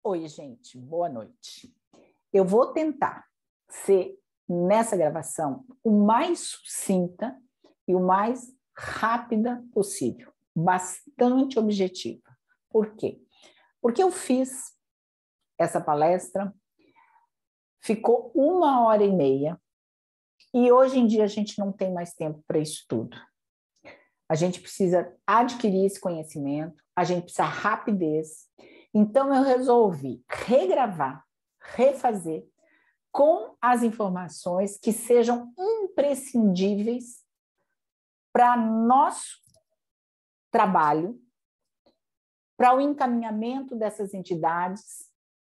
Oi, gente, boa noite. Eu vou tentar ser, nessa gravação, o mais sucinta e o mais rápida possível, bastante objetiva. Por quê? Porque eu fiz essa palestra, ficou 1h30 e hoje em dia a gente não tem mais tempo para isso tudo. A gente precisa adquirir esse conhecimento, a gente precisa rapidez. Então, eu resolvi regravar, refazer com as informações que sejam imprescindíveis para nosso trabalho, para o encaminhamento dessas entidades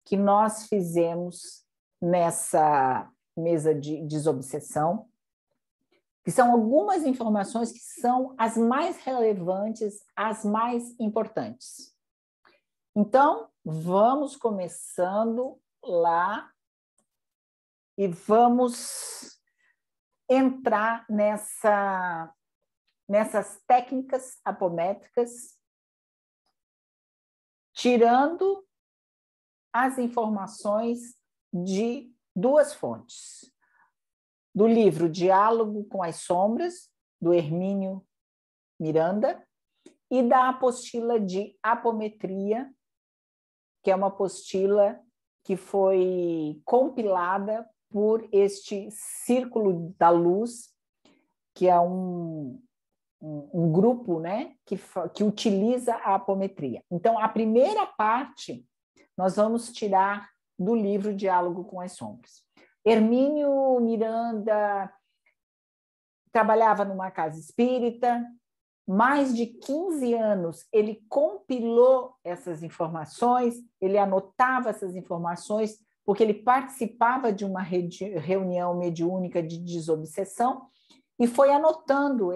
que nós fizemos nessa mesa de desobsessão, que são algumas informações que são as mais relevantes, as mais importantes. Então, vamos começando lá e vamos entrar nessas técnicas apométricas, tirando as informações de duas fontes. Do livro Diálogo com as Sombras, do Hermínio Miranda, e da apostila de apometria, que é uma apostila que foi compilada por este Círculo da Luz, que é um grupo, né, que utiliza a apometria. Então, a primeira parte nós vamos tirar do livro Diálogo com as Sombras. Hermínio Miranda trabalhava numa casa espírita, mais de 15 anos ele compilou essas informações, ele anotava essas informações, porque ele participava de uma reunião mediúnica de desobsessão e foi anotando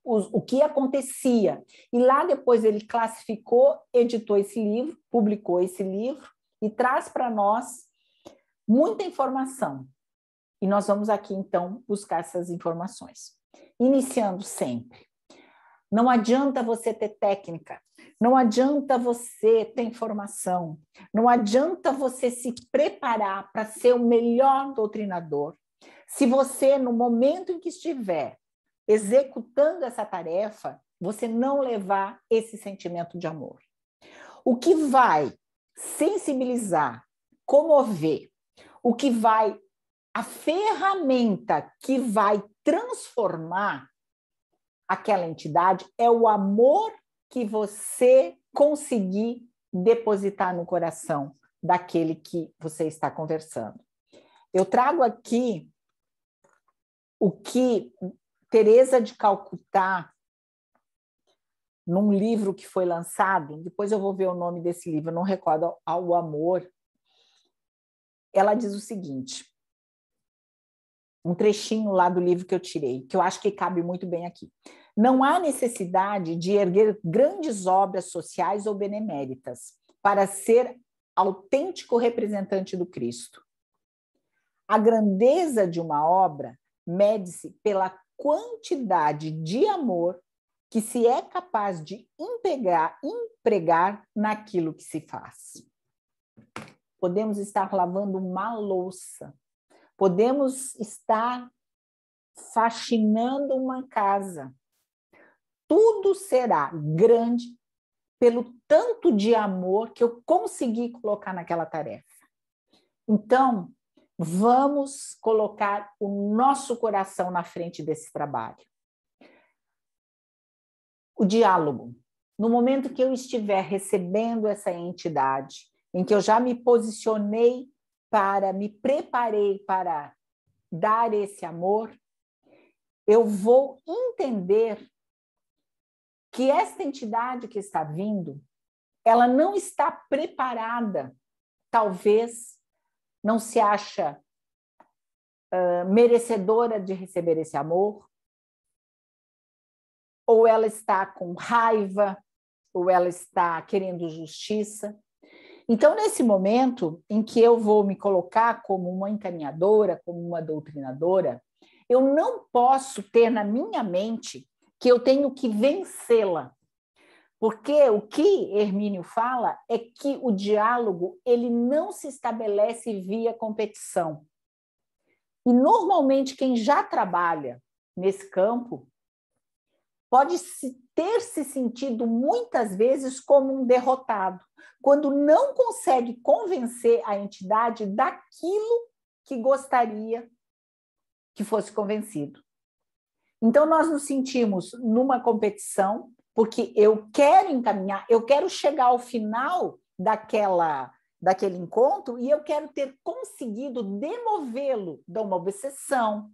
o que acontecia. E lá depois ele classificou, editou esse livro, publicou esse livro e traz para nós muita informação. E nós vamos aqui, então, buscar essas informações. Iniciando sempre. Não adianta você ter técnica, não adianta você ter informação, não adianta você se preparar para ser o melhor doutrinador, se você, no momento em que estiver executando essa tarefa, você não levar esse sentimento de amor. O que vai sensibilizar, comover, o que vai, a ferramenta que vai transformar aquela entidade é o amor que você conseguir depositar no coração daquele que você está conversando. Eu trago aqui o que Teresa de Calcutá, num livro que foi lançado, depois eu vou ver o nome desse livro, eu não recordo, ao amor, ela diz o seguinte, um trechinho lá do livro que eu tirei, que eu acho que cabe muito bem aqui. Não há necessidade de erguer grandes obras sociais ou beneméritas para ser autêntico representante do Cristo. A grandeza de uma obra mede-se pela quantidade de amor que se é capaz de empregar naquilo que se faz. Podemos estar lavando uma louça, podemos estar faxinando uma casa. Tudo será grande pelo tanto de amor que eu consegui colocar naquela tarefa. Então, vamos colocar o nosso coração na frente desse trabalho. O diálogo. No momento que eu estiver recebendo essa entidade, em que eu já me posicionei me preparei para dar esse amor, eu vou entender que esta entidade que está vindo, ela não está preparada, talvez não se acha merecedora de receber esse amor, ou ela está com raiva, ou ela está querendo justiça. Então, nesse momento em que eu vou me colocar como uma encaminhadora, como uma doutrinadora, eu não posso ter na minha mente que eu tenho que vencê-la. Porque o que Hermínio fala é que o diálogo ele não se estabelece via competição. E, normalmente, quem já trabalha nesse campo pode ter se sentido muitas vezes como um derrotado, quando não consegue convencer a entidade daquilo que gostaria que fosse convencido. Então, nós nos sentimos numa competição, porque eu quero encaminhar, eu quero chegar ao final daquele encontro e eu quero ter conseguido demovê-lo de uma obsessão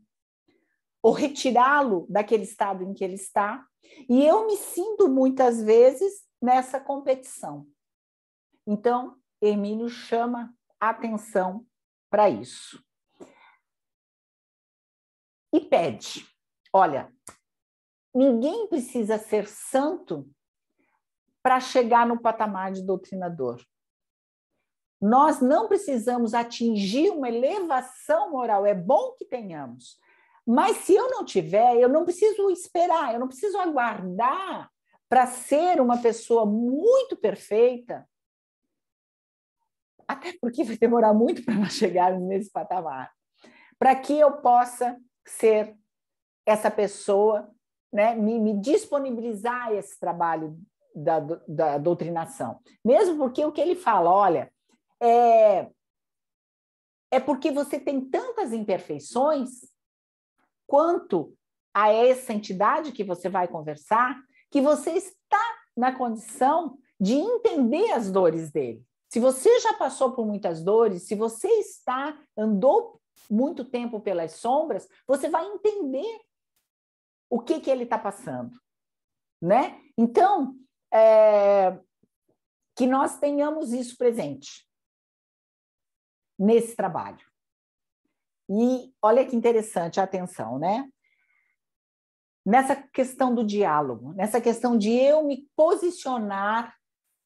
ou retirá-lo daquele estado em que ele está. E eu me sinto muitas vezes nessa competição. Então, Hermínio chama atenção para isso. E pede, olha, ninguém precisa ser santo para chegar no patamar de doutrinador. Nós não precisamos atingir uma elevação moral, é bom que tenhamos. Mas se eu não tiver, eu não preciso esperar, eu não preciso aguardar para ser uma pessoa muito perfeita, até porque vai demorar muito para nós chegarmos nesse patamar, para que eu possa ser essa pessoa, né, me disponibilizar a esse trabalho da doutrinação. Mesmo porque o que ele fala, olha, é porque você tem tantas imperfeições quanto a essa entidade que você vai conversar, que você está na condição de entender as dores dele. Se você já passou por muitas dores, se você andou muito tempo pelas sombras, você vai entender o que ele está passando, né? Então, que nós tenhamos isso presente nesse trabalho. E olha que interessante, atenção, né? Nessa questão do diálogo, nessa questão de eu me posicionar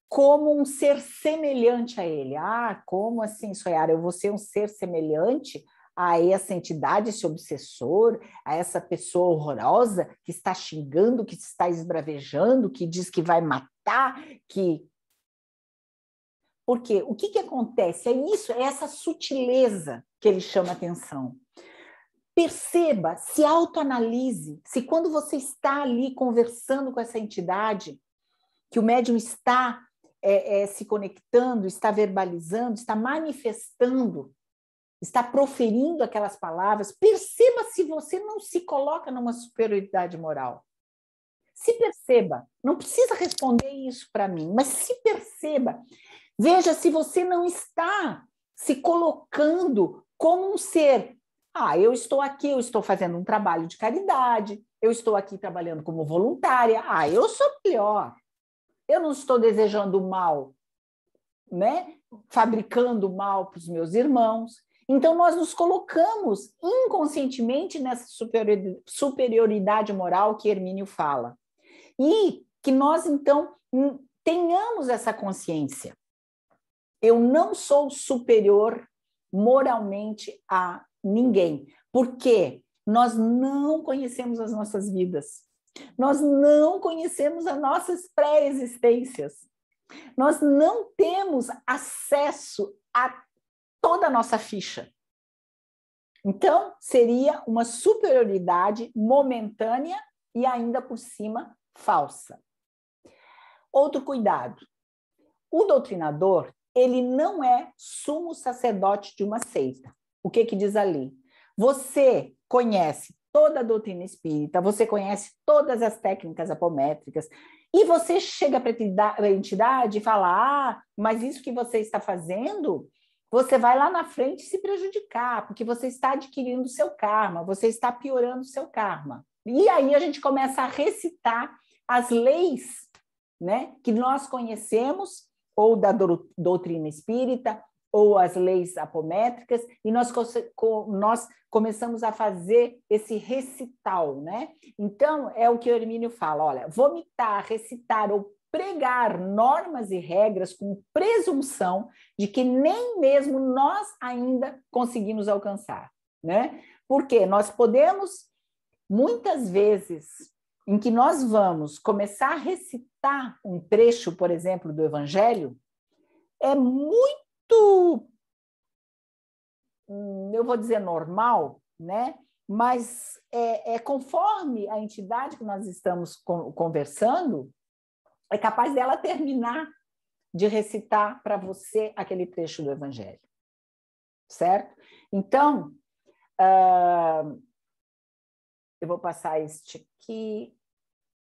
como um ser semelhante a ele. Ah, como assim, Soyara? Eu vou ser um ser semelhante a essa entidade, esse obsessor, a essa pessoa horrorosa que está xingando, que está esbravejando, que diz que vai matar, que... Porque o que acontece? É isso, é essa sutileza que ele chama atenção. Perceba, se autoanalise, se quando você está ali conversando com essa entidade, que o médium está se conectando, está verbalizando, está manifestando, está proferindo aquelas palavras, perceba se você não se coloca numa superioridade moral. Se perceba, não precisa responder isso para mim, mas se perceba. Veja se você não está se colocando como um ser. Ah, eu estou aqui, eu estou fazendo um trabalho de caridade, eu estou aqui trabalhando como voluntária. Ah, eu sou melhor. Eu não estou desejando mal, né? Fabricando mal para os meus irmãos. Então, nós nos colocamos inconscientemente nessa superioridade moral que Hermínio fala. E que nós, então, tenhamos essa consciência. Eu não sou superior moralmente a ninguém, porque nós não conhecemos as nossas vidas, nós não conhecemos as nossas pré-existências, nós não temos acesso a toda a nossa ficha. Então, seria uma superioridade momentânea e ainda por cima falsa. Outro cuidado. O doutrinador, ele não é sumo sacerdote de uma seita. O que diz ali? Você conhece toda a doutrina espírita, você conhece todas as técnicas apométricas, e você chega para a entidade e fala, ah, mas isso que você está fazendo, você vai lá na frente se prejudicar, porque você está adquirindo o seu karma, você está piorando o seu karma. E aí a gente começa a recitar as leis, né, que nós conhecemos, ou da doutrina espírita, ou as leis apométricas, e nós começamos a fazer esse recital, né? Então, é o que o Hermínio fala, olha, vomitar, recitar ou pregar normas e regras com presunção de que nem mesmo nós ainda conseguimos alcançar, né? Porque nós podemos, muitas vezes, em que nós vamos começar a recitar um trecho, por exemplo, do Evangelho, é muito, eu vou dizer normal, né? Mas conforme a entidade que nós estamos conversando, é capaz dela terminar de recitar para você aquele trecho do Evangelho, certo? Então, eu vou passar este aqui,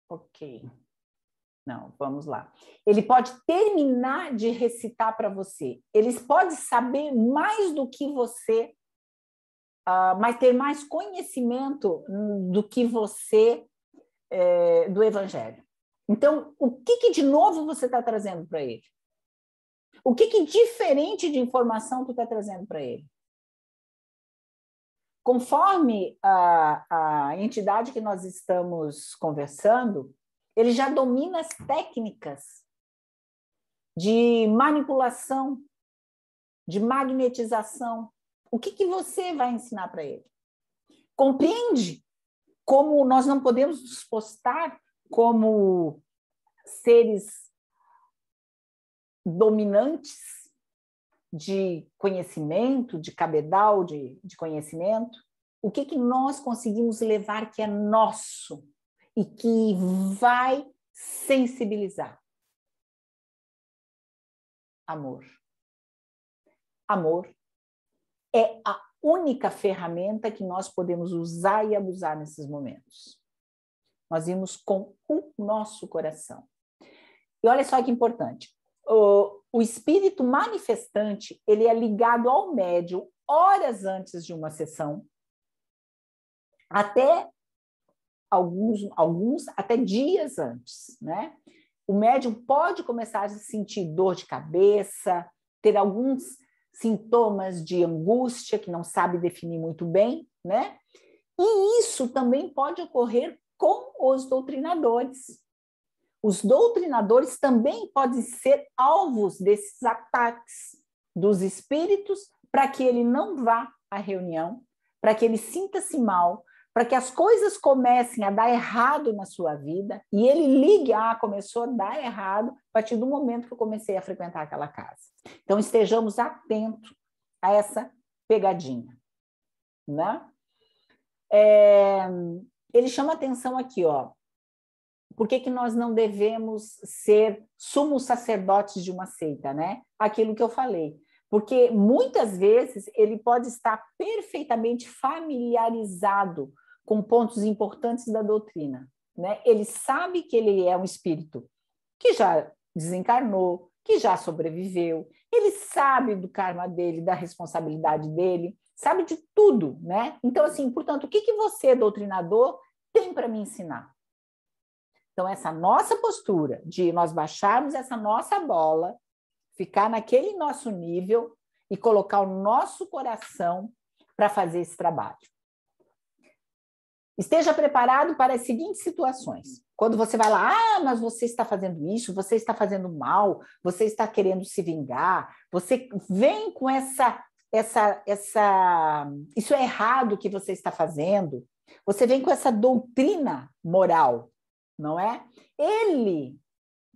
ok. Não, vamos lá. Ele pode terminar de recitar para você. Ele pode saber mais do que você, mas ter mais conhecimento do que você do Evangelho. Então, o que de novo você está trazendo para ele? O que diferente de informação tu está trazendo para ele? Conforme a entidade que nós estamos conversando, ele já domina as técnicas de manipulação, de magnetização. O que você vai ensinar para ele? Compreende como nós não podemos nos postar como seres dominantes de conhecimento, de cabedal de conhecimento? O que nós conseguimos levar que é nosso e que vai sensibilizar? Amor. Amor é a única ferramenta que nós podemos usar e abusar nesses momentos. Nós vimos com o nosso coração. E olha só que importante. O espírito manifestante, ele é ligado ao médium horas antes de uma sessão, até alguns até dias antes, né? O médium pode começar a sentir dor de cabeça, ter alguns sintomas de angústia que não sabe definir muito bem, né? E isso também pode ocorrer com os doutrinadores. Os doutrinadores também podem ser alvos desses ataques dos espíritos para que ele não vá à reunião, para que ele sinta-se mal, para que as coisas comecem a dar errado na sua vida e ele ligue, começou a dar errado a partir do momento que eu comecei a frequentar aquela casa. Então, estejamos atentos a essa pegadinha, né? Ele chama atenção aqui, ó. Por que nós não devemos ser sumos sacerdotes de uma seita, né? Aquilo que eu falei. Porque muitas vezes ele pode estar perfeitamente familiarizado com pontos importantes da doutrina, né? Ele sabe que ele é um espírito que já desencarnou, que já sobreviveu, ele sabe do karma dele, da responsabilidade dele, sabe de tudo, né? Então, assim, portanto, o que você, doutrinador, tem para me ensinar? Então, essa nossa postura de nós baixarmos essa nossa bola, ficar naquele nosso nível e colocar o nosso coração para fazer esse trabalho. Esteja preparado para as seguintes situações. Quando você vai lá, mas você está fazendo isso, você está fazendo mal, você está querendo se vingar, você vem com isso é errado que você está fazendo, você vem com essa doutrina moral, não é? Ele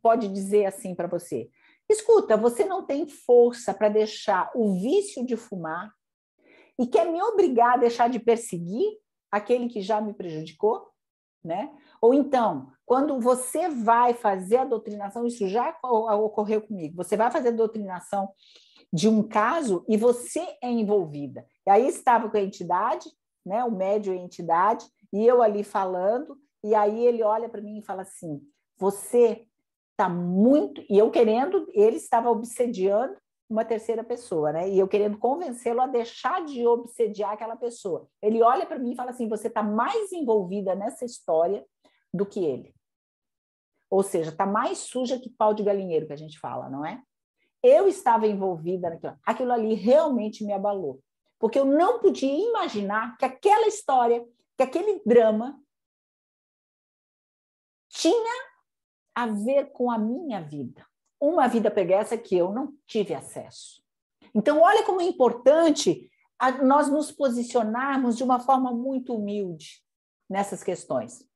pode dizer assim para você: escuta, você não tem força para deixar o vício de fumar e quer me obrigar a deixar de perseguir aquele que já me prejudicou, né? Ou então, quando você vai fazer a doutrinação, isso já ocorreu comigo, você vai fazer a doutrinação de um caso e você é envolvida. E aí estava com a entidade, né? O médium e a entidade, e eu ali falando, e aí ele olha para mim e fala assim: você está muito... E eu querendo, ele estava obsediando uma terceira pessoa, né? E eu querendo convencê-lo a deixar de obsediar aquela pessoa. Ele olha para mim e fala assim: você está mais envolvida nessa história do que ele. Ou seja, está mais suja que pau de galinheiro, que a gente fala, não é? Eu estava envolvida naquilo. Aquilo ali realmente me abalou. Porque eu não podia imaginar que aquela história, que aquele drama tinha a ver com a minha vida. Uma vida pregressa que eu não tive acesso. Então, olha como é importante nós nos posicionarmos de uma forma muito humilde nessas questões.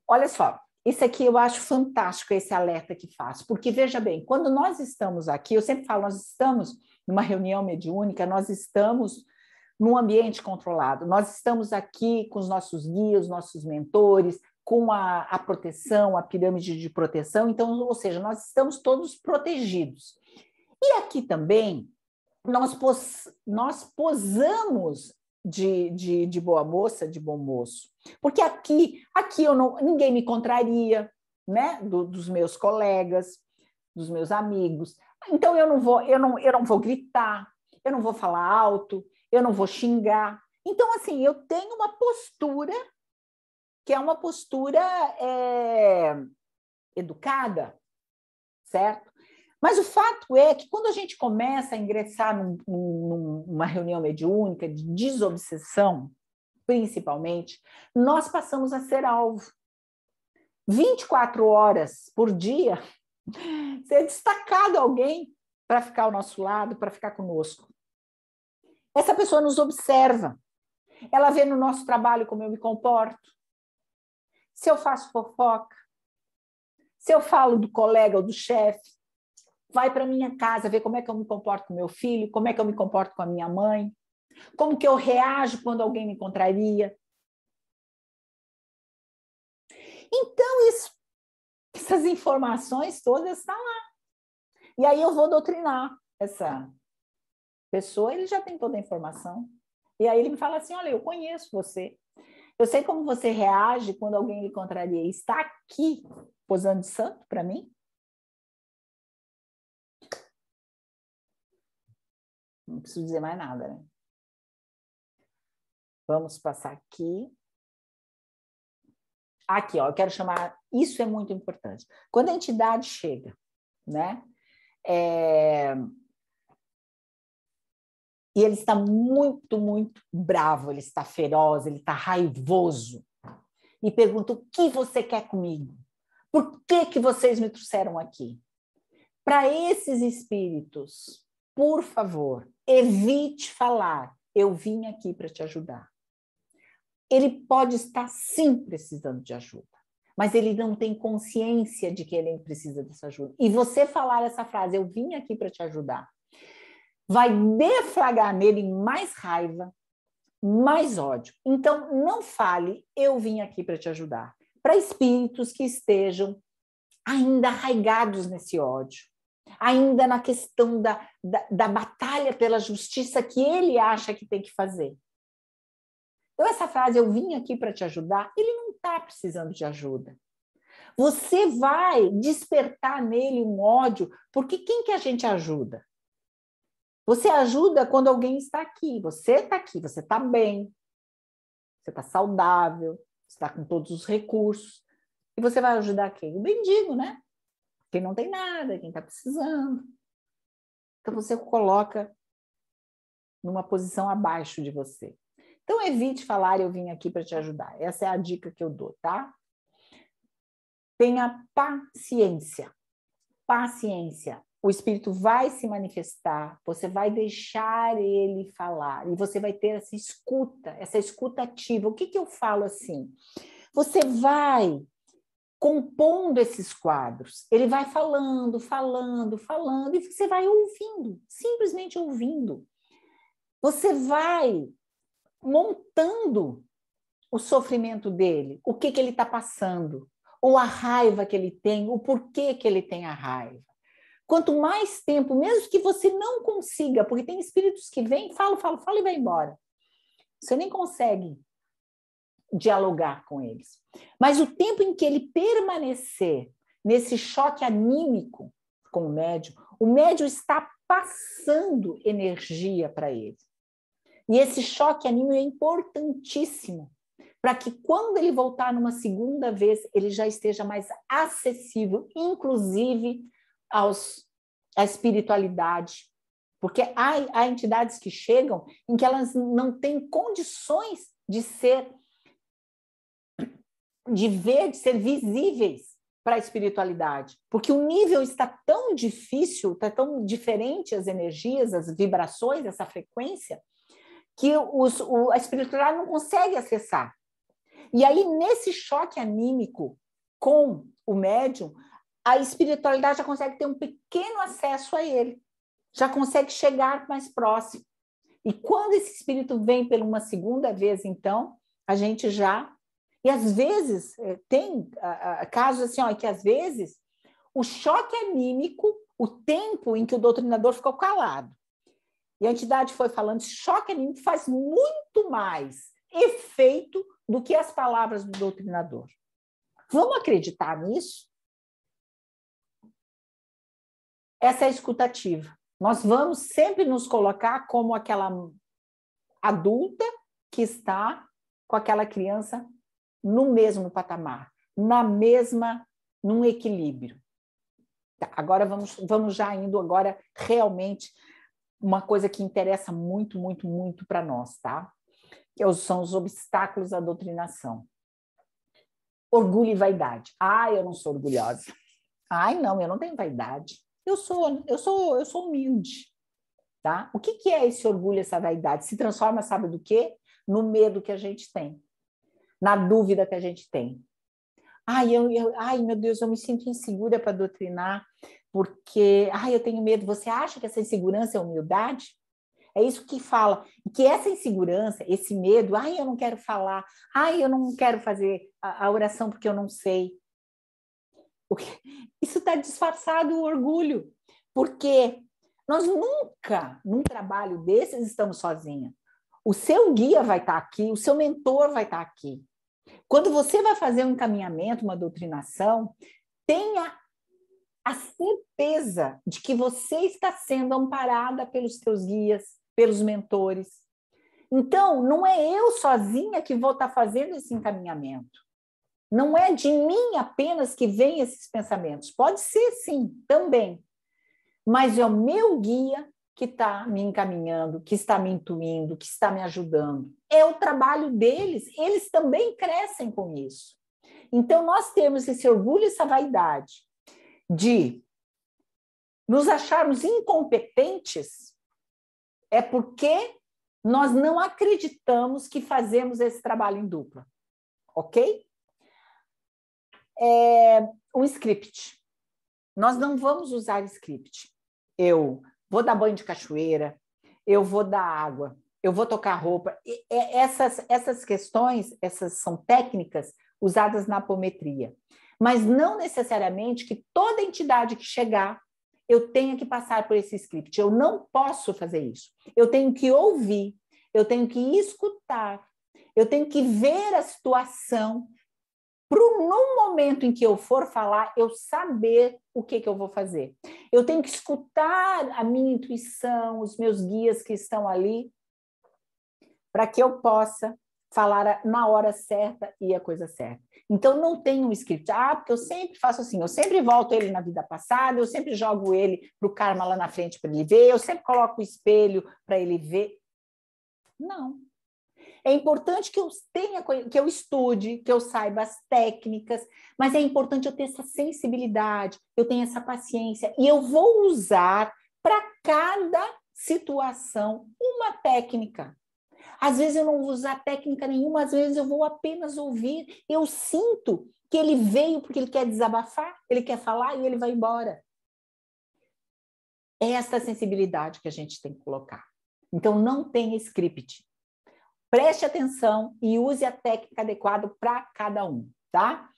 olha só, isso aqui eu acho fantástico, esse alerta que faço, porque veja bem, quando nós estamos aqui, eu sempre falo, nós estamos numa reunião mediúnica, nós estamos num ambiente controlado, nós estamos aqui com os nossos guias, nossos mentores, com a proteção, a pirâmide de proteção, então, ou seja, nós estamos todos protegidos. E aqui também, nós posamos de boa moça, de bom moço. Porque aqui ninguém me contraria, né? Dos meus colegas, dos meus amigos. Então eu não vou gritar, eu não vou falar alto, eu não vou xingar. Então, assim, eu tenho uma postura que é uma postura educada, certo? Mas o fato é que quando a gente começa a ingressar numa reunião mediúnica de desobsessão, principalmente, nós passamos a ser alvo. 24 horas por dia, ser destacado alguém para ficar ao nosso lado, para ficar conosco. Essa pessoa nos observa, ela vê no nosso trabalho como eu me comporto, se eu faço fofoca, se eu falo do colega ou do chefe, vai para minha casa ver como é que eu me comporto com meu filho, como é que eu me comporto com a minha mãe, como que eu reajo quando alguém me contraria. Então, essas informações todas estão lá. E aí eu vou doutrinar essa pessoa, ele já tem toda a informação. E aí ele me fala assim, olha, eu conheço você. Eu sei como você reage quando alguém lhe contraria. E está aqui, posando de santo para mim? Não preciso dizer mais nada, né? Vamos passar aqui. Aqui, ó, eu quero chamar... Isso é muito importante. Quando a entidade chega, né? E ele está muito, muito bravo, ele está feroz, ele está raivoso. E pergunta, o que você quer comigo? Por que vocês me trouxeram aqui? Para esses espíritos, por favor, evite falar, eu vim aqui para te ajudar. Ele pode estar sim precisando de ajuda, mas ele não tem consciência de que ele precisa dessa ajuda. E você falar essa frase, eu vim aqui para te ajudar, vai deflagrar nele mais raiva, mais ódio. Então, não fale, eu vim aqui para te ajudar. Para espíritos que estejam ainda arraigados nesse ódio, ainda na questão da batalha pela justiça que ele acha que tem que fazer. Então, essa frase, eu vim aqui para te ajudar, ele não está precisando de ajuda. Você vai despertar nele um ódio, porque quem que a gente ajuda? Você ajuda quando alguém está aqui, você está bem, você está saudável, você está com todos os recursos. E você vai ajudar quem? O mendigo, né? Quem não tem nada, quem está precisando. Então, você coloca numa posição abaixo de você. Então, evite falar, eu vim aqui para te ajudar. Essa é a dica que eu dou, tá? Tenha paciência. Paciência. O espírito vai se manifestar, você vai deixar ele falar, e você vai ter essa escuta ativa. O que eu falo assim? Você vai compondo esses quadros, ele vai falando, e você vai ouvindo, simplesmente ouvindo. Você vai montando o sofrimento dele, o que ele está passando, ou a raiva que ele tem, o porquê que ele tem a raiva. Quanto mais tempo, mesmo que você não consiga, porque tem espíritos que vêm, fala e vai embora. Você nem consegue dialogar com eles. Mas o tempo em que ele permanecer nesse choque anímico com o médium está passando energia para ele. E esse choque anímico é importantíssimo para que quando ele voltar numa segunda vez, ele já esteja mais acessível, inclusive à espiritualidade. Porque há entidades que chegam em que elas não têm condições de ser visíveis para a espiritualidade. Porque o nível está tão difícil, está tão diferente as energias, as vibrações, essa frequência, que a espiritualidade não consegue acessar. E aí, nesse choque anímico com o médium, a espiritualidade já consegue ter um pequeno acesso a ele, já consegue chegar mais próximo. E quando esse espírito vem pela uma segunda vez, então, a gente já... E às vezes, tem casos assim, ó, que às vezes o choque anímico, o tempo em que o doutrinador ficou calado, e a entidade foi falando, esse choque anímico faz muito mais efeito do que as palavras do doutrinador. Vamos acreditar nisso? Essa é a escutativa. Nós vamos sempre nos colocar como aquela adulta que está com aquela criança no mesmo patamar, num equilíbrio. Tá, agora vamos já indo agora realmente uma coisa que interessa muito, muito, muito para nós, tá? Que são os obstáculos à doutrinação. Orgulho e vaidade. Eu não sou orgulhosa. Não, eu não tenho vaidade. Eu sou humilde, tá? O que é esse orgulho, essa vaidade? Se transforma, sabe do quê? No medo que a gente tem, na dúvida que a gente tem. Meu Deus, eu me sinto insegura para doutrinar, porque eu tenho medo. Você acha que essa insegurança é humildade? É isso que fala. Que essa insegurança, esse medo, eu não quero falar, eu não quero fazer a oração porque eu não sei. Isso está disfarçado o orgulho, porque nós nunca, num trabalho desses, estamos sozinhos. O seu guia vai estar aqui, o seu mentor vai estar aqui. Quando você vai fazer um encaminhamento, uma doutrinação, tenha a certeza de que você está sendo amparada pelos teus guias, pelos mentores. Então, não é eu sozinha que vou estar fazendo esse encaminhamento. Não é de mim apenas que vêm esses pensamentos. Pode ser, sim, também. Mas é o meu guia que está me encaminhando, que está me intuindo, que está me ajudando. É o trabalho deles. Eles também crescem com isso. Então, nós temos esse orgulho e essa vaidade de nos acharmos incompetentes é porque nós não acreditamos que fazemos esse trabalho em dupla. Ok? Um script. Nós não vamos usar script. Eu vou dar banho de cachoeira, eu vou dar água, eu vou tocar roupa. Essas questões, essas são técnicas usadas na apometria. Mas não necessariamente que toda entidade que chegar, eu tenha que passar por esse script. Eu não posso fazer isso. Eu tenho que ouvir, eu tenho que escutar, eu tenho que ver a situação, no momento em que eu for falar, eu saber o que eu vou fazer. Eu tenho que escutar a minha intuição, os meus guias que estão ali, para que eu possa falar na hora certa e a coisa certa. Então, não tem um script. Porque eu sempre faço assim, eu sempre volto ele na vida passada, eu sempre jogo ele para o karma lá na frente para ele ver, eu sempre coloco o espelho para ele ver. Não. É importante que eu estude, que eu saiba as técnicas, mas é importante eu ter essa sensibilidade, eu tenho essa paciência, e eu vou usar para cada situação uma técnica. Às vezes eu não vou usar técnica nenhuma, às vezes eu vou apenas ouvir. Eu sinto que ele veio porque ele quer desabafar, ele quer falar e ele vai embora. É essa sensibilidade que a gente tem que colocar. Então, não tem script. Preste atenção e use a técnica adequada para cada um, tá?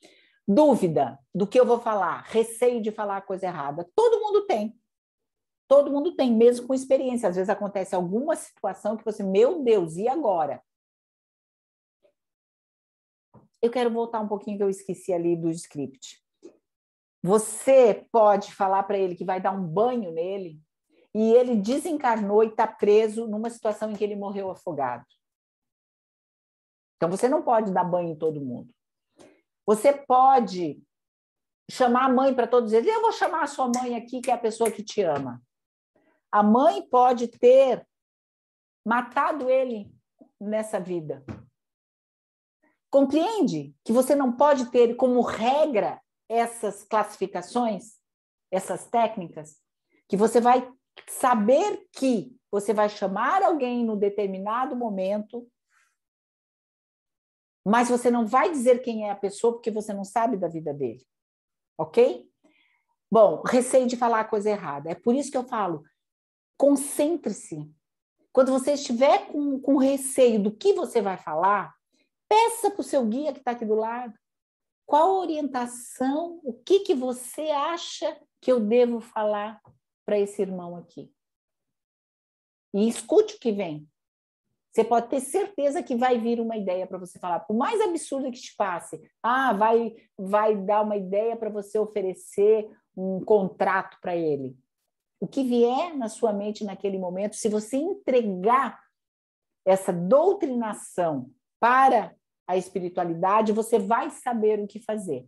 Dúvida do que eu vou falar, receio de falar a coisa errada. Todo mundo tem. Todo mundo tem, mesmo com experiência. Às vezes acontece alguma situação que você, meu Deus, e agora? Eu quero voltar um pouquinho que eu esqueci ali do script. Você pode falar para ele que vai dar um banho nele e ele desencarnou e está preso numa situação em que ele morreu afogado. Então, você não pode dar banho em todo mundo. Você pode chamar a mãe para todos eles. Eu vou chamar a sua mãe aqui, que é a pessoa que te ama. A mãe pode ter matado ele nessa vida. Compreende que você não pode ter como regra essas classificações, essas técnicas, que você vai saber que você vai chamar alguém no determinado momento Mas você não vai dizer quem é a pessoa porque você não sabe da vida dele. Ok? Bom, receio de falar a coisa errada. É por isso que eu falo, concentre-se. Quando você estiver com receio do que você vai falar, peça para o seu guia que está aqui do lado. Qual a orientação, o que você acha que eu devo falar para esse irmão aqui? E escute o que vem. Você pode ter certeza que vai vir uma ideia para você falar, por mais absurdo que te passe. Vai dar uma ideia para você oferecer um contrato para ele. O que vier na sua mente naquele momento, se você entregar essa doutrinação para a espiritualidade, você vai saber o que fazer,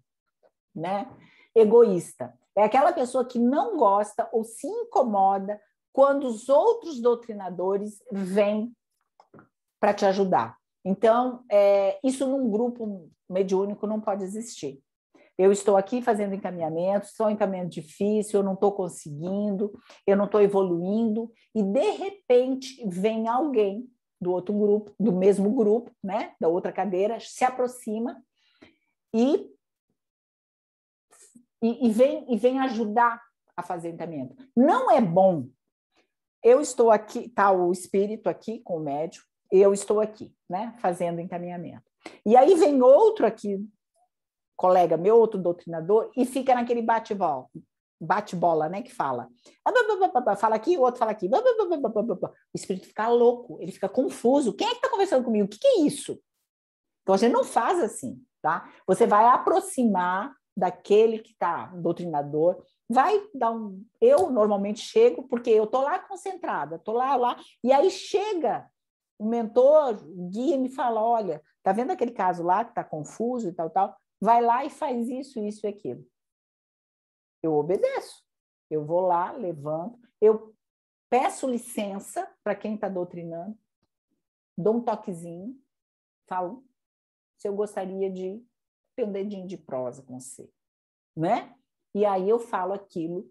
né? Egoísta. É aquela pessoa que não gosta ou se incomoda quando os outros doutrinadores vêm para te ajudar. Então, isso num grupo mediúnico não pode existir. Eu estou aqui fazendo encaminhamento, só um encaminhamento difícil, eu não estou conseguindo, eu não estou evoluindo, e de repente vem alguém do outro grupo, do mesmo grupo, né, da outra cadeira, se aproxima e vem ajudar a fazer encaminhamento. Não é bom. Eu estou aqui, está o espírito aqui com o médium, eu estou aqui, né, fazendo encaminhamento. E aí vem outro aqui, colega meu, outro doutrinador, e fica naquele bate-bola, né, que fala. Fala aqui, o outro fala aqui. O espírito fica louco, ele fica confuso. Quem é que está conversando comigo? O que é isso? Então, a gente não faz assim, tá? Você vai aproximar daquele que está, doutrinador, vai dar um... Eu normalmente chego, porque eu estou lá concentrada, estou lá, e aí chega o mentor, o guia me fala, olha, tá vendo aquele caso lá que está confuso e tal, vai lá e faz isso e aquilo. Eu obedeço. Eu vou lá, levanto, eu peço licença para quem está doutrinando, dou um toquezinho, falo se eu gostaria de ter um dedinho de prosa com você, né? E aí eu falo aquilo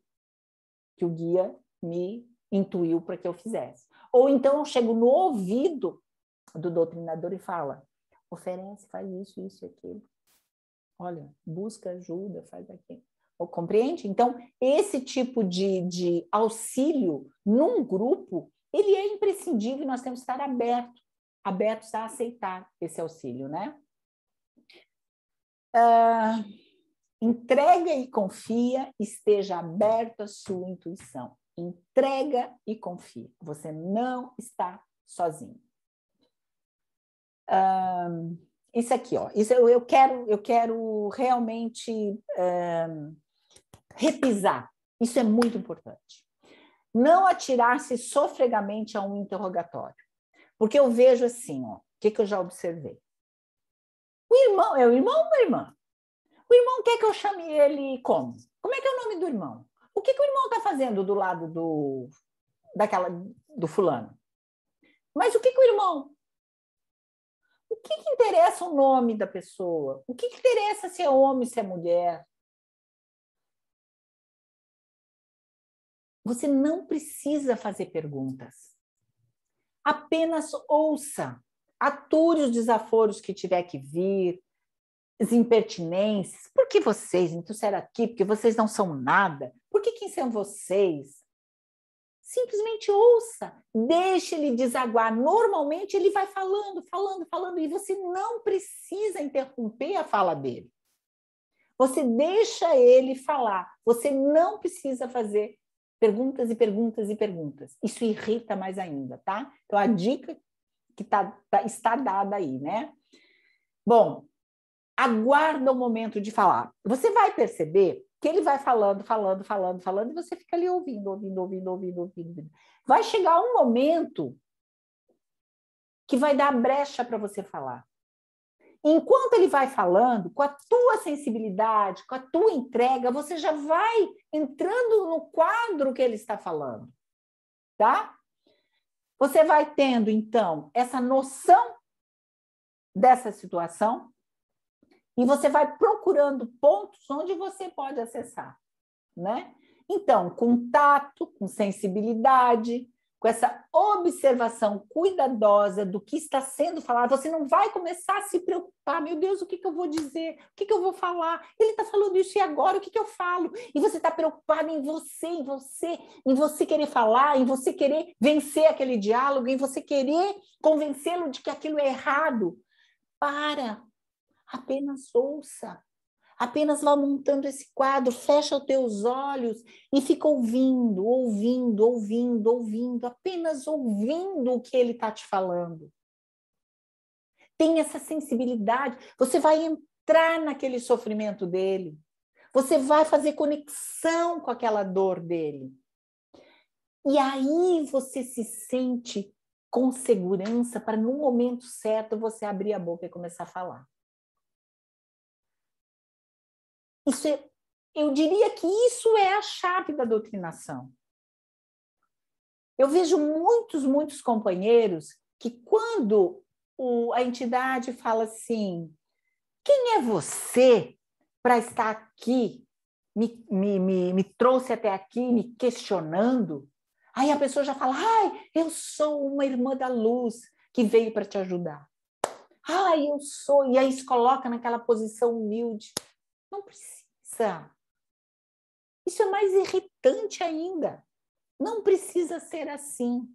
que o guia me intuiu para que eu fizesse. Ou então eu chego no ouvido do doutrinador e fala, oferece, faz isso e aquilo. Olha, busca ajuda, faz aquilo. Compreende? Então, esse tipo de auxílio num grupo, ele é imprescindível e nós temos que estar abertos a aceitar esse auxílio, né? Entrega e confia, esteja aberto à sua intuição. Entrega e confia. Você não está sozinho. Isso aqui, ó. Isso eu quero realmente repisar. Isso é muito importante. Não atirar-se sofregamente a um interrogatório. Porque eu vejo assim, ó, o que eu já observei. O irmão, é o irmão ou a irmã? O irmão quer que eu chame ele como? Como é que é o nome do irmão? O que o irmão está fazendo do lado do fulano? Mas o que o irmão... O que interessa o nome da pessoa? O que interessa se é homem, se é mulher? Você não precisa fazer perguntas. Apenas ouça. Ature os desaforos que tiver que vir, as impertinências. Por que vocês me trouxeram aqui? Porque vocês não são nada. Por que quem são vocês? Simplesmente ouça, deixe ele desaguar. Normalmente ele vai falando, e você não precisa interromper a fala dele. Você deixa ele falar. Você não precisa fazer perguntas e perguntas e perguntas. Isso irrita mais ainda, tá? Então, a dica que está dada aí, né? Bom, aguarda o momento de falar. Você vai perceber que ele vai falando, e você fica ali ouvindo. Vai chegar um momento que vai dar brecha para você falar. Enquanto ele vai falando, com a tua sensibilidade, com a tua entrega, você já vai entrando no quadro que ele está falando, tá? Você vai tendo, então, essa noção dessa situação e você vai procurando pontos onde você pode acessar, né? Então, com tato, com sensibilidade, com essa observação cuidadosa do que está sendo falado, você não vai começar a se preocupar, meu Deus, o que eu vou dizer? O que eu vou falar? Ele está falando isso e agora o que eu falo? E você está preocupado em você querer falar, em você querer vencer aquele diálogo, em você querer convencê-lo de que aquilo é errado. Para, apenas ouça. Apenas vá montando esse quadro, fecha os teus olhos e fica ouvindo, ouvindo, ouvindo, ouvindo, apenas ouvindo o que ele está te falando. Tem essa sensibilidade, você vai entrar naquele sofrimento dele, você vai fazer conexão com aquela dor dele. E aí você se sente com segurança para, no momento certo, você abrir a boca e começar a falar. Eu diria que isso é a chave da doutrinação. Eu vejo muitos companheiros que, quando a entidade fala assim, quem é você para estar aqui, me trouxe até aqui, me questionando? Aí a pessoa já fala, eu sou uma irmã da luz que veio para te ajudar. Eu sou, e aí se coloca naquela posição humilde. Não precisa. Isso é mais irritante ainda. Não precisa ser assim.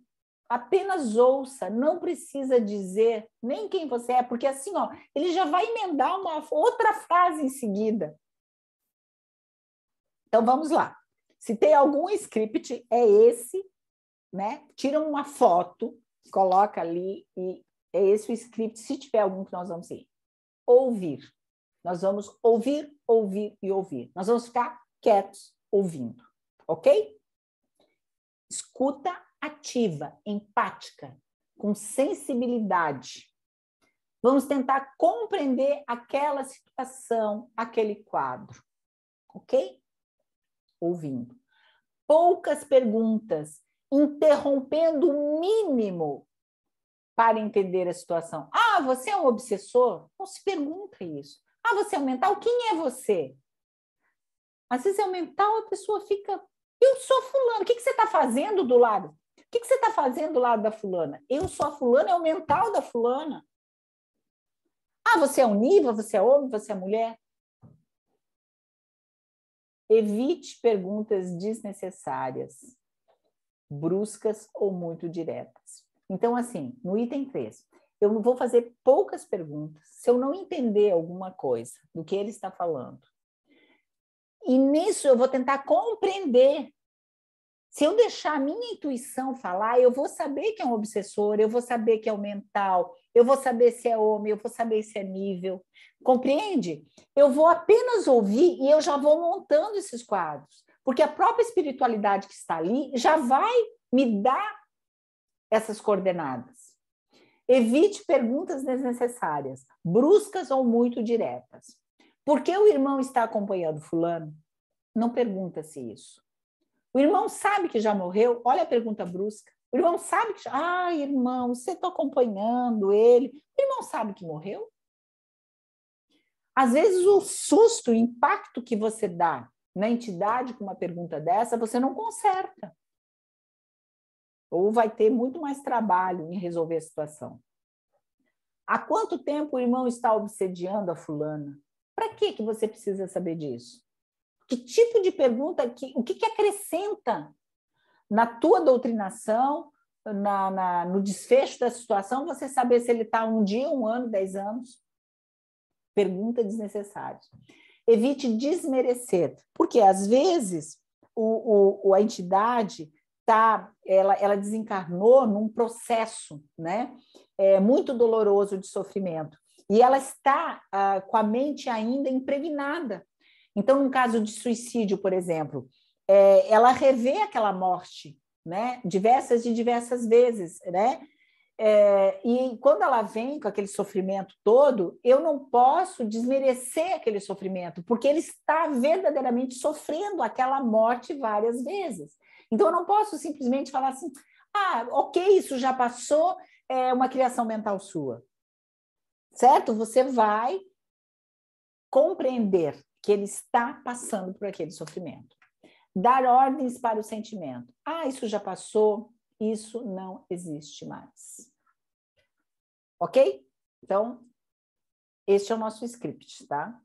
Apenas ouça, não precisa dizer nem quem você é, porque assim, ele já vai emendar uma outra frase em seguida. Então, vamos lá. Se tem algum script, é esse, né? Tira uma foto, coloca ali, e é esse o script, se tiver algum que nós vamos ir. Ouvir. Nós vamos ouvir, ouvir e ouvir. Nós vamos ficar quietos, ouvindo, ok? Escuta ativa, empática, com sensibilidade. Vamos tentar compreender aquela situação, aquele quadro, ok? Ouvindo. Poucas perguntas, interrompendo o mínimo para entender a situação. Você é um obsessor? Não se pergunta isso. Você é um mental? Quem é você? Às vezes é um mental, a pessoa fica... Eu sou fulano. O que você está fazendo do lado? O que você está fazendo do lado da fulana? Eu sou a fulana, é o mental da fulana. Você é unívocos, você é homem, você é mulher? Evite perguntas desnecessárias, bruscas ou muito diretas. Então, assim, no item 3, eu vou fazer poucas perguntas se eu não entender alguma coisa do que ele está falando. E nisso eu vou tentar compreender. Se eu deixar a minha intuição falar, eu vou saber que é um obsessor, eu vou saber que é um mental, eu vou saber se é homem, eu vou saber se é nível. Compreende? Eu vou apenas ouvir e eu já vou montando esses quadros. Porque a própria espiritualidade que está ali já vai me dar essas coordenadas. Evite perguntas desnecessárias, bruscas ou muito diretas. Por que o irmão está acompanhando fulano? Não pergunta-se isso. O irmão sabe que já morreu? Olha a pergunta brusca. O irmão sabe que já... irmão, você está acompanhando ele. O irmão sabe que morreu? Às vezes o susto, o impacto que você dá na entidade com uma pergunta dessa, você não conserta. Ou vai ter muito mais trabalho em resolver a situação. Há quanto tempo o irmão está obsediando a fulana? Para que você precisa saber disso? Que tipo de pergunta, o que acrescenta na tua doutrinação, no desfecho da situação, você saber se ele está 1 dia, 1 ano, 10 anos? Pergunta desnecessária. Evite desmerecer, porque às vezes a entidade ela desencarnou num processo, né, muito doloroso de sofrimento, e ela está com a mente ainda impregnada. Então, num caso de suicídio, por exemplo, ela revê aquela morte, né, diversas vezes, né? E quando ela vem com aquele sofrimento todo, eu não posso desmerecer aquele sofrimento, porque ele está verdadeiramente sofrendo aquela morte várias vezes. Então, eu não posso simplesmente falar assim, ok, isso já passou, é uma criação mental sua. Certo? Você vai compreender que ele está passando por aquele sofrimento. Dar ordens para o sentimento. Isso já passou, isso não existe mais. Ok? Então, este é o nosso script, tá?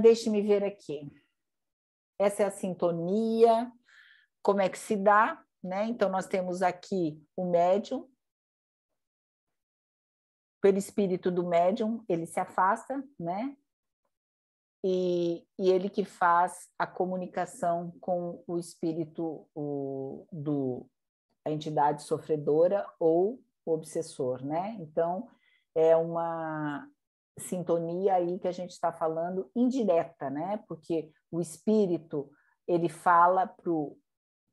Deixe-me ver aqui. Essa é a sintonia, como é que se dá, né? Então, nós temos aqui o médium. Pelo espírito do médium, ele se afasta, né? E ele que faz a comunicação com o espírito a entidade sofredora ou o obsessor, né? Então, é uma sintonia aí que a gente está falando indireta, né? Porque o espírito, ele fala para o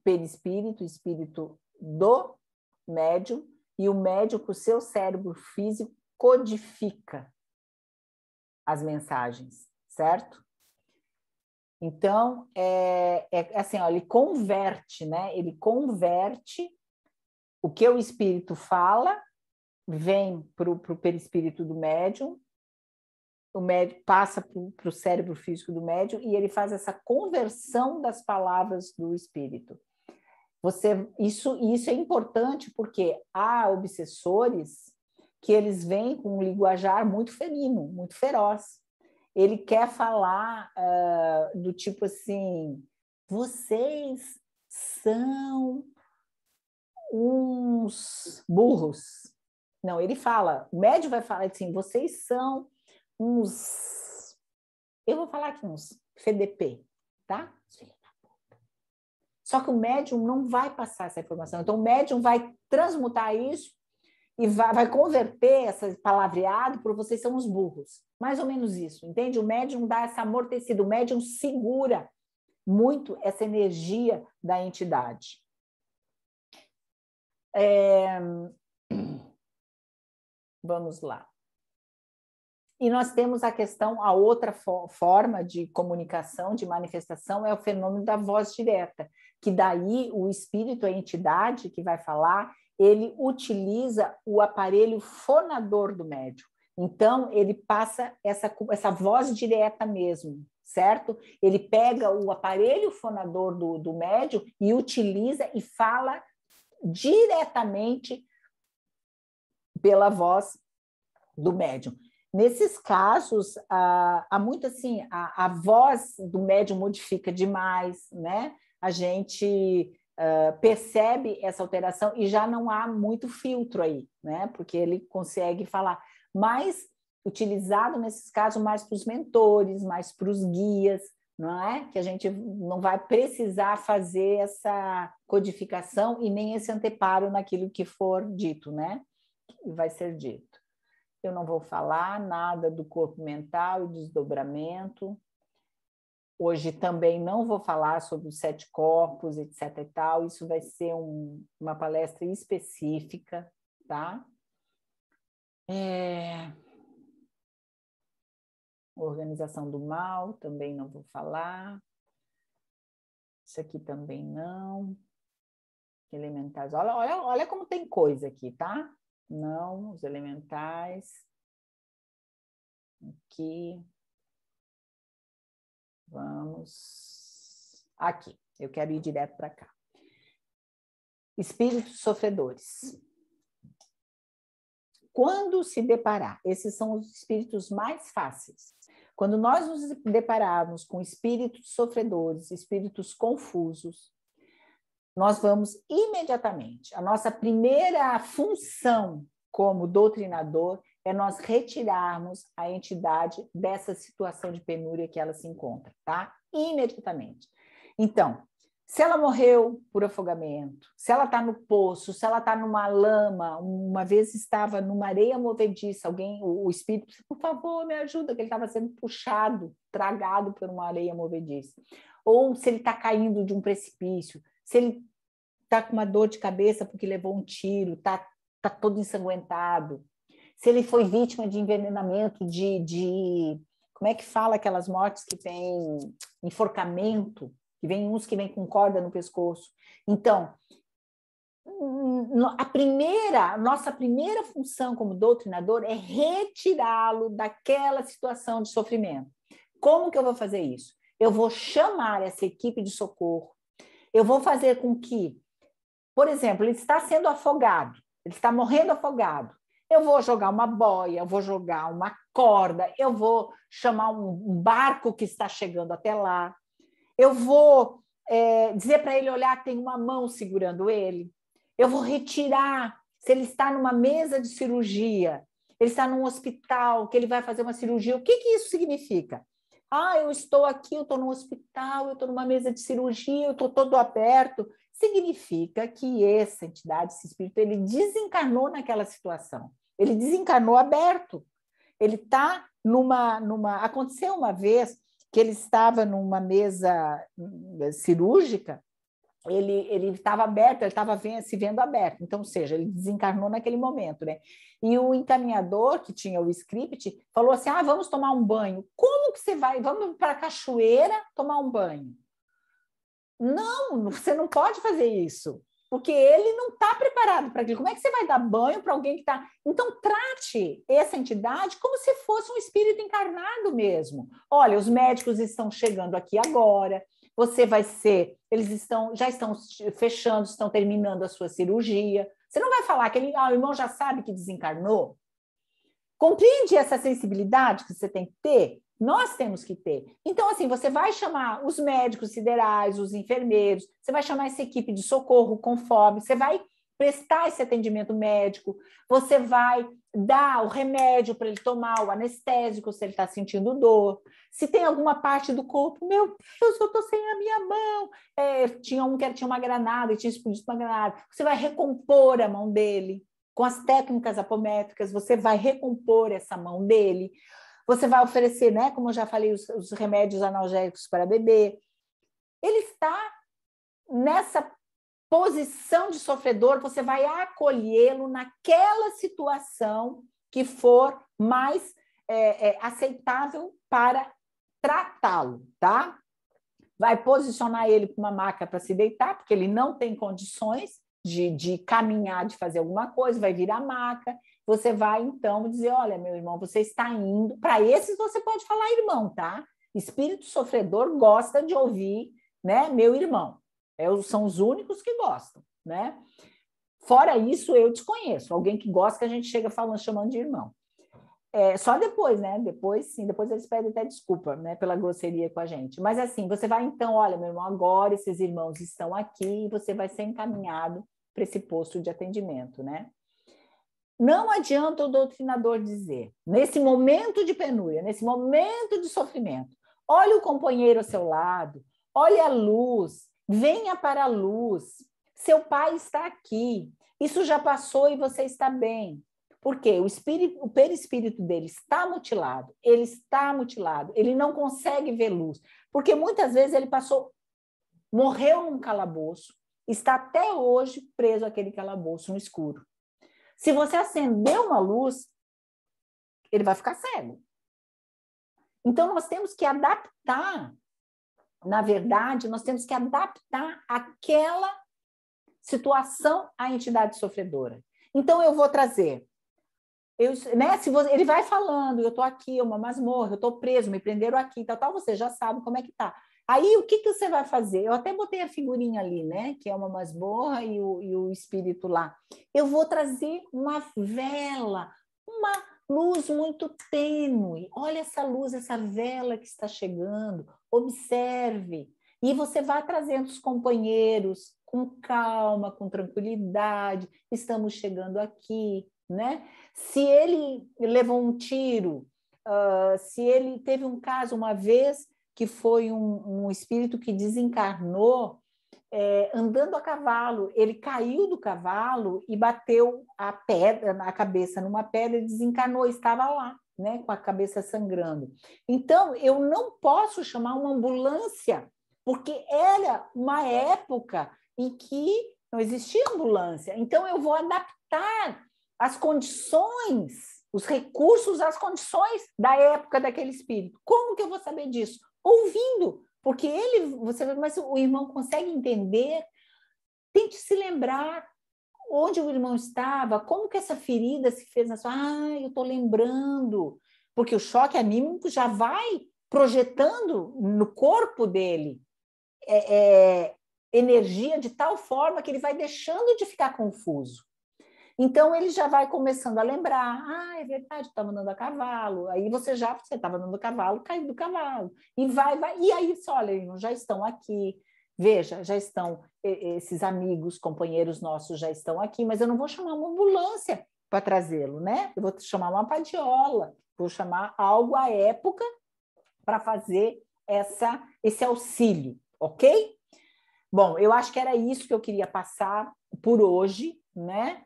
perispírito, o espírito do médium, e o médium, para o seu cérebro físico, codifica as mensagens, certo? Então, assim, ó, ele converte, né? Ele converte o que o espírito fala, vem para o perispírito do médium, o médium passa para o cérebro físico do médium e ele faz essa conversão das palavras do espírito. Isso é importante porque há obsessores que eles vêm com um linguajar muito felino, muito feroz. Ele quer falar do tipo assim, vocês são uns burros. Não, ele fala, o médium vai falar assim, vocês são uns, eu vou falar aqui uns FDP, tá? Só que o médium não vai passar essa informação. Então, o médium vai transmutar isso e vai converter esse palavreado para vocês são os burros. Mais ou menos isso, entende? O médium dá essa amortecida, o médium segura muito essa energia da entidade. Vamos lá. E nós temos a questão, a outra forma de comunicação, de manifestação, é o fenômeno da voz direta, que daí o espírito, a entidade que vai falar, ele utiliza o aparelho fonador do médium. Então, ele passa essa voz direta mesmo, certo? Ele pega o aparelho fonador do médium e utiliza e fala diretamente pela voz do médium. Nesses casos, há muito assim, a voz do médium modifica demais, né? A gente percebe essa alteração e já não há muito filtro aí, né? Porque ele consegue falar, mais utilizado nesses casos mais para os mentores, mais para os guias, não é? Que a gente não vai precisar fazer essa codificação e nem esse anteparo naquilo que for dito, né? Que vai ser dito. Eu não vou falar nada do corpo mental e desdobramento. Hoje também não vou falar sobre os 7 corpos, etc. e tal. Isso vai ser uma palestra específica, tá? Organização do mal, também não vou falar. Isso aqui também não. Elementais. Olha como tem coisa aqui, tá? Não, os elementais. Aqui. Vamos. Aqui. Eu quero ir direto para cá. Espíritos sofredores. Quando se deparar, esses são os espíritos mais fáceis. Quando nós nos depararmos com espíritos sofredores, espíritos confusos, nós vamos imediatamente. A nossa primeira função como doutrinador é nós retirarmos a entidade dessa situação de penúria que ela se encontra, tá? Imediatamente. Então, se ela morreu por afogamento, se ela está no poço, se ela está numa lama, uma vez estava numa areia movediça, o espírito, por favor, me ajuda, que ele estava sendo puxado, tragado por uma areia movediça. Ou se ele está caindo de um precipício, se ele está com uma dor de cabeça porque levou um tiro, está todo ensanguentado, se ele foi vítima de envenenamento, como é que fala aquelas mortes que tem enforcamento, que vem uns que vem com corda no pescoço. Então, nossa primeira função como doutrinador é retirá-lo daquela situação de sofrimento. Como que eu vou fazer isso? Eu vou chamar essa equipe de socorro, Eu vou fazer com que, por exemplo, ele está sendo afogado, ele está morrendo afogado. Eu vou jogar uma boia, eu vou jogar uma corda, eu vou chamar um barco que está chegando até lá, eu vou dizer para ele olhar, tem uma mão segurando ele, eu vou retirar, se ele está numa mesa de cirurgia, ele está num hospital, que ele vai fazer uma cirurgia, o que isso significa? Eu estou aqui, eu estou no hospital, eu estou numa mesa de cirurgia, eu estou todo aberto. Significa que essa entidade, esse espírito, ele desencarnou naquela situação. Ele desencarnou aberto. Ele está Aconteceu uma vez que ele estava numa mesa cirúrgica, ele estava aberto, ele estava se vendo aberto. Então, ou seja, ele desencarnou naquele momento, né? E o encaminhador, que tinha o script, falou assim, vamos tomar um banho. Como que você vai? Vamos para a cachoeira tomar um banho. Não, você não pode fazer isso, porque ele não está preparado para aquilo. Como é que você vai dar banho para alguém que está... Então, trate essa entidade como se fosse um espírito encarnado mesmo. Olha, os médicos estão chegando aqui agora, você vai ser... já estão fechando, estão terminando a sua cirurgia. Você não vai falar que o irmão já sabe que desencarnou? Compreende essa sensibilidade que você tem que ter? Nós temos que ter. Então, assim, você vai chamar os médicos siderais, os enfermeiros, você vai chamar essa equipe de socorro com fome, você vai prestar esse atendimento médico, você vai dar o remédio para ele tomar, o anestésico, se ele está sentindo dor. Se tem alguma parte do corpo, meu Deus, eu estou sem a minha mão. Tinha um que tinha uma granada e tinha explodido uma granada. Você vai recompor a mão dele. Com as técnicas apométricas, você vai recompor essa mão dele. Você vai oferecer, né, como eu já falei, os remédios analgésicos para bebê. Ele está nessa posição de sofredor, você vai acolhê-lo naquela situação que for mais aceitável para tratá-lo, tá? Vai posicionar ele com uma maca para se deitar, porque ele não tem condições de caminhar, de fazer alguma coisa, vai virar maca. Você vai, então, dizer, olha, meu irmão, você está indo... Para esses você pode falar irmão, tá? Espírito sofredor gosta de ouvir, né, meu irmão. São os únicos que gostam, né? Fora isso, eu desconheço. Alguém que gosta que a gente chega chamando de irmão. Só depois, né? Depois eles pedem até desculpa, né? Pela grosseria com a gente. Mas assim, você vai então, olha, meu irmão, agora esses irmãos estão aqui e você vai ser encaminhado para esse posto de atendimento, né? Não adianta o doutrinador dizer, nesse momento de penúria, nesse momento de sofrimento, olhe o companheiro ao seu lado, olhe a luz, venha para a luz, seu pai está aqui, isso já passou e você está bem. Por quê? O perispírito dele está mutilado, ele não consegue ver luz, porque muitas vezes ele morreu num calabouço, está até hoje preso àquele calabouço no escuro. Se você acender uma luz, ele vai ficar cego. Então, nós temos que adaptar, na verdade, nós temos que adaptar aquela situação à entidade sofredora. Então, eu vou trazer... ele vai falando, eu estou aqui, é uma masmorra, eu estou preso, me prenderam aqui, tal, você já sabe como é que está. Aí, o que você vai fazer? Eu até botei a figurinha ali, né? Que é uma masmorra e o espírito lá. Eu vou trazer uma vela, uma luz muito tênue. Olha essa luz, essa vela que está chegando. Observe. E você vai trazendo os companheiros com calma, com tranquilidade. Estamos chegando aqui, né? Se ele levou um tiro, se ele teve um caso uma vez que foi um espírito que desencarnou andando a cavalo. Ele caiu do cavalo e bateu a cabeça numa pedra e desencarnou, estava lá, né, com a cabeça sangrando. Então, eu não posso chamar uma ambulância, porque era uma época em que não existia ambulância. Então, eu vou adaptar as condições, os recursos às condições da época daquele espírito. Como que eu vou saber disso? Ouvindo, porque mas o irmão consegue entender. Tente se lembrar onde o irmão estava, como que essa ferida se fez na sua... eu estou lembrando, porque o choque anímico já vai projetando no corpo dele energia de tal forma que ele vai deixando de ficar confuso. Então, ele já vai começando a lembrar, é verdade, estava andando a cavalo, aí você estava andando a cavalo, caiu do cavalo, e vai, e aí, olha, já estão aqui, veja, já estão, esses amigos, companheiros nossos já estão aqui, mas eu não vou chamar uma ambulância para trazê-lo, né? Eu vou chamar uma padiola, vou chamar algo à época para fazer esse auxílio, ok? Bom, eu acho que era isso que eu queria passar por hoje, né?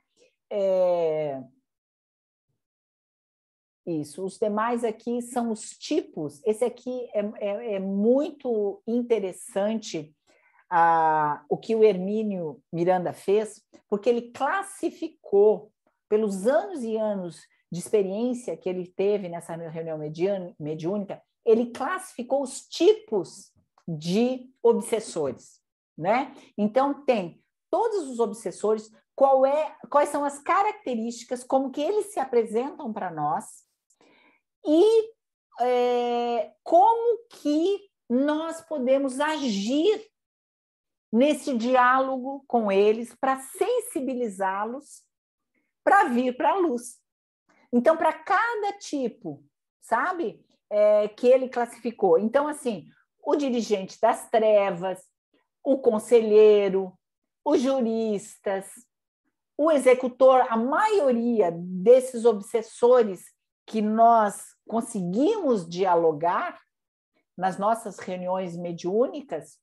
Isso, os demais aqui são os tipos. Esse aqui é muito interessante, o que o Hermínio Miranda fez, porque ele classificou, pelos anos e anos de experiência que ele teve nessa reunião mediúnica, ele classificou os tipos de obsessores, né? Então, tem todos os obsessores, quais são as características, como que eles se apresentam para nós e como que nós podemos agir nesse diálogo com eles para sensibilizá-los para vir para a luz. Então, para cada tipo, sabe, que ele classificou. Então, assim, o dirigente das trevas, o conselheiro, os juristas, o executor, a maioria desses obsessores que nós conseguimos dialogar nas nossas reuniões mediúnicas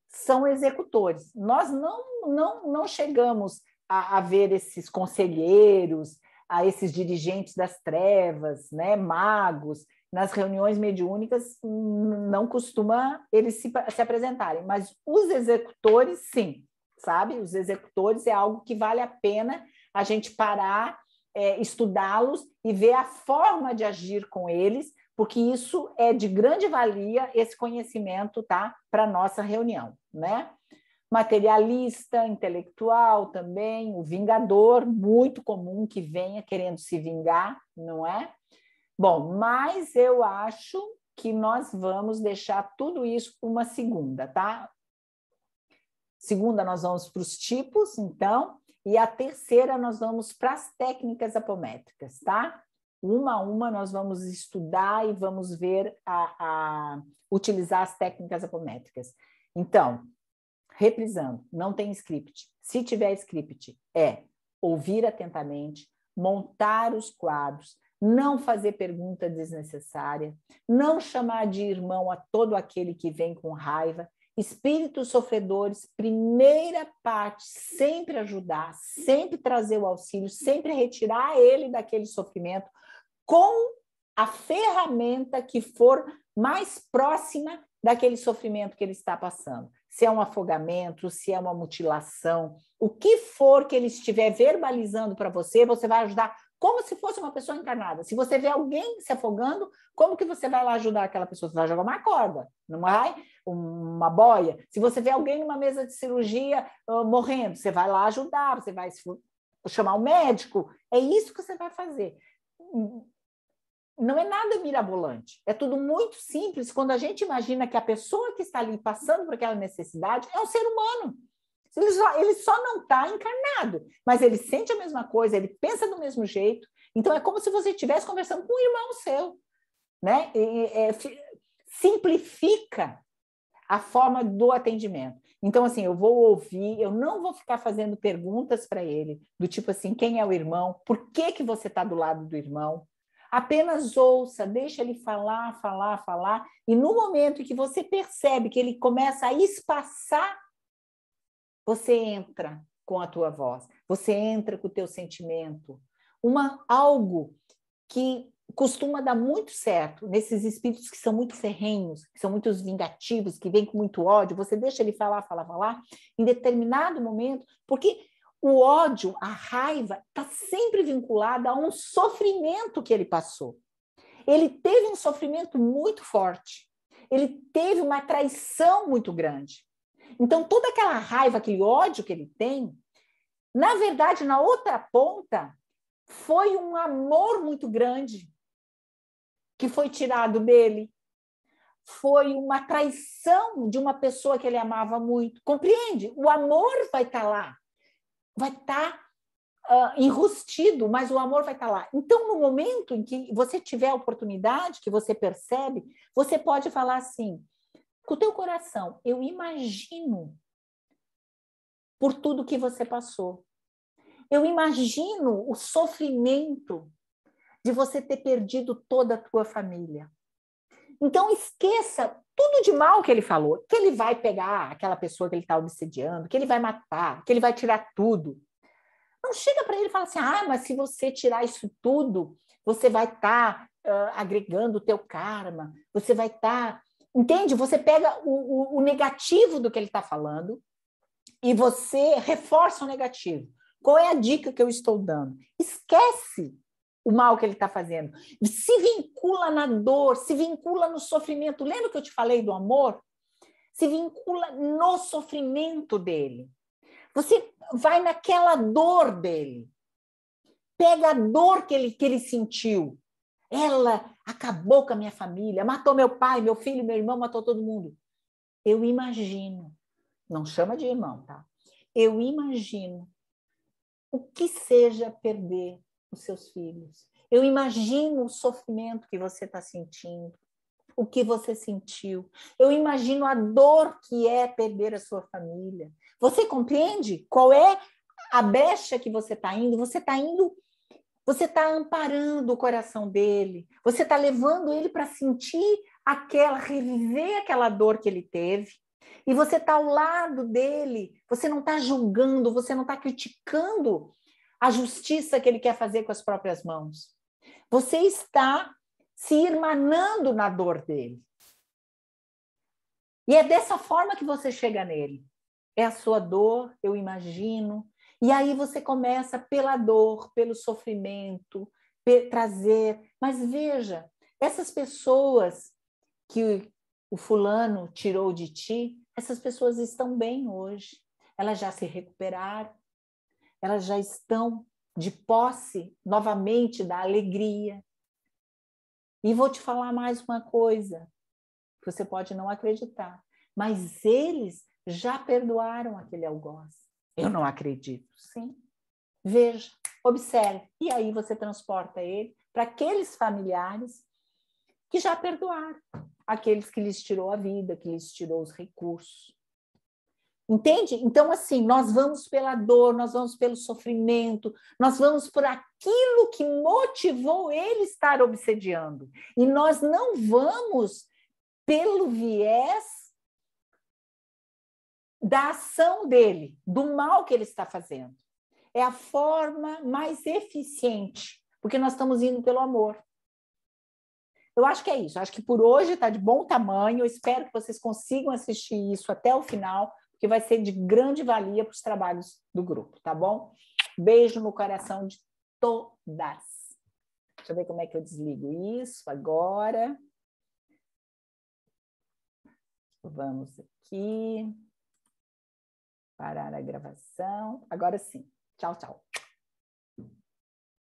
são executores. Nós não chegamos a ver esses conselheiros, a esses dirigentes das trevas, né, magos. Nas reuniões mediúnicas não costuma eles se apresentarem, mas os executores, sim, sabe? Os executores é algo que vale a pena a gente parar, estudá-los e ver a forma de agir com eles, porque isso é de grande valia, esse conhecimento, tá? Para a nossa reunião, né? Materialista, intelectual também, o vingador, muito comum que venha querendo se vingar, não é? Bom, mas eu acho que nós vamos deixar tudo isso para uma segunda, tá? Segunda, nós vamos para os tipos, então, e a terceira, nós vamos para as técnicas apométricas, tá? Uma a uma, nós vamos estudar e vamos ver utilizar as técnicas apométricas. Então, reprisando, não tem script. Se tiver script, ouvir atentamente, montar os quadros, não fazer pergunta desnecessária, não chamar de irmão a todo aquele que vem com raiva. Espíritos sofredores, primeira parte, sempre ajudar, sempre trazer o auxílio, sempre retirar ele daquele sofrimento com a ferramenta que for mais próxima daquele sofrimento que ele está passando. Se é um afogamento, se é uma mutilação, o que for que ele estiver verbalizando para você, você vai ajudar como se fosse uma pessoa encarnada. Se você vê alguém se afogando, como que você vai lá ajudar aquela pessoa? Você vai jogar uma corda, não vai? Uma boia. Se você vê alguém numa mesa de cirurgia morrendo, você vai lá ajudar, você vai chamar um médico. É isso que você vai fazer. Não é nada mirabolante, é tudo muito simples quando a gente imagina que a pessoa que está ali passando por aquela necessidade é um ser humano. Ele só não está encarnado, mas ele sente a mesma coisa, ele pensa do mesmo jeito. Então, é como se você estivesse conversando com um irmão seu, né? Simplifica a forma do atendimento. Então, assim, eu vou ouvir, eu não vou ficar fazendo perguntas para ele, do tipo assim, quem é o irmão? Por que você está do lado do irmão? Apenas ouça, deixa ele falar, e no momento em que você percebe que ele começa a espaçar, você entra com a tua voz, você entra com o teu sentimento. Algo que costuma dar muito certo nesses espíritos que são muito ferrenhos, que são muito vingativos, que vêm com muito ódio, você deixa ele falar, em determinado momento, porque o ódio, a raiva, está sempre vinculada a um sofrimento que ele passou. Ele teve um sofrimento muito forte. Ele teve uma traição muito grande. Então, toda aquela raiva, aquele ódio que ele tem, na verdade, na outra ponta, foi um amor muito grande que foi tirado dele. foi uma traição de uma pessoa que ele amava muito. Compreende? O amor vai estar lá, vai estar enrustido, mas o amor vai estar lá. Então, no momento em que você tiver a oportunidade, que você percebe, você pode falar assim, com o teu coração, eu imagino por tudo que você passou. Eu imagino o sofrimento de você ter perdido toda a tua família. Então, esqueça tudo de mal que ele falou, que ele vai pegar aquela pessoa que ele está obsediando, que ele vai matar, que ele vai tirar tudo. Não chega para ele e fala assim, mas se você tirar isso tudo, você vai estar agregando o teu karma, você vai estar... Entende? Você pega o negativo do que ele está falando e você reforça o negativo. Qual é a dica que eu estou dando? Esquece o mal que ele está fazendo. Se vincula na dor, se vincula no sofrimento. Lembra que eu te falei do amor? Se vincula no sofrimento dele. Você vai naquela dor dele. Pega a dor que ele sentiu. Ela acabou com a minha família, matou meu pai, meu filho, meu irmão, matou todo mundo. Eu imagino, não chama de irmão, tá? Eu imagino o que seja perder os seus filhos. Eu imagino o sofrimento que você está sentindo, o que você sentiu. Eu imagino a dor que é perder a sua família. Você compreende qual é a brecha que você está indo? Você está amparando o coração dele, você está levando ele para sentir reviver aquela dor que ele teve, e você está ao lado dele, você não está julgando, você não está criticando a justiça que ele quer fazer com as próprias mãos. Você está se irmanando na dor dele. E é dessa forma que você chega nele. É a sua dor, eu imagino. E aí você começa pela dor, pelo sofrimento, trazer. Mas veja, essas pessoas que o fulano tirou de ti, essas pessoas estão bem hoje. Elas já se recuperaram, elas já estão de posse novamente da alegria. E vou te falar mais uma coisa, que você pode não acreditar, mas eles já perdoaram aquele algoz. Eu não acredito, sim. Veja, observe. E aí você transporta ele para aqueles familiares que já perdoaram, aqueles que lhes tirou a vida, que lhes tirou os recursos. Entende? Então, assim, nós vamos pela dor, nós vamos pelo sofrimento, nós vamos por aquilo que motivou ele estar obsediando. E nós não vamos pelo viés da ação dele, do mal que ele está fazendo. É a forma mais eficiente, porque nós estamos indo pelo amor. Eu acho que é isso. Eu acho que por hoje está de bom tamanho. Eu espero que vocês consigam assistir isso até o final, porque vai ser de grande valia para os trabalhos do grupo, tá bom? Beijo no coração de todas. Deixa eu ver como é que eu desligo isso agora. Vamos aqui. Parar a gravação. Agora sim. Tchau, tchau.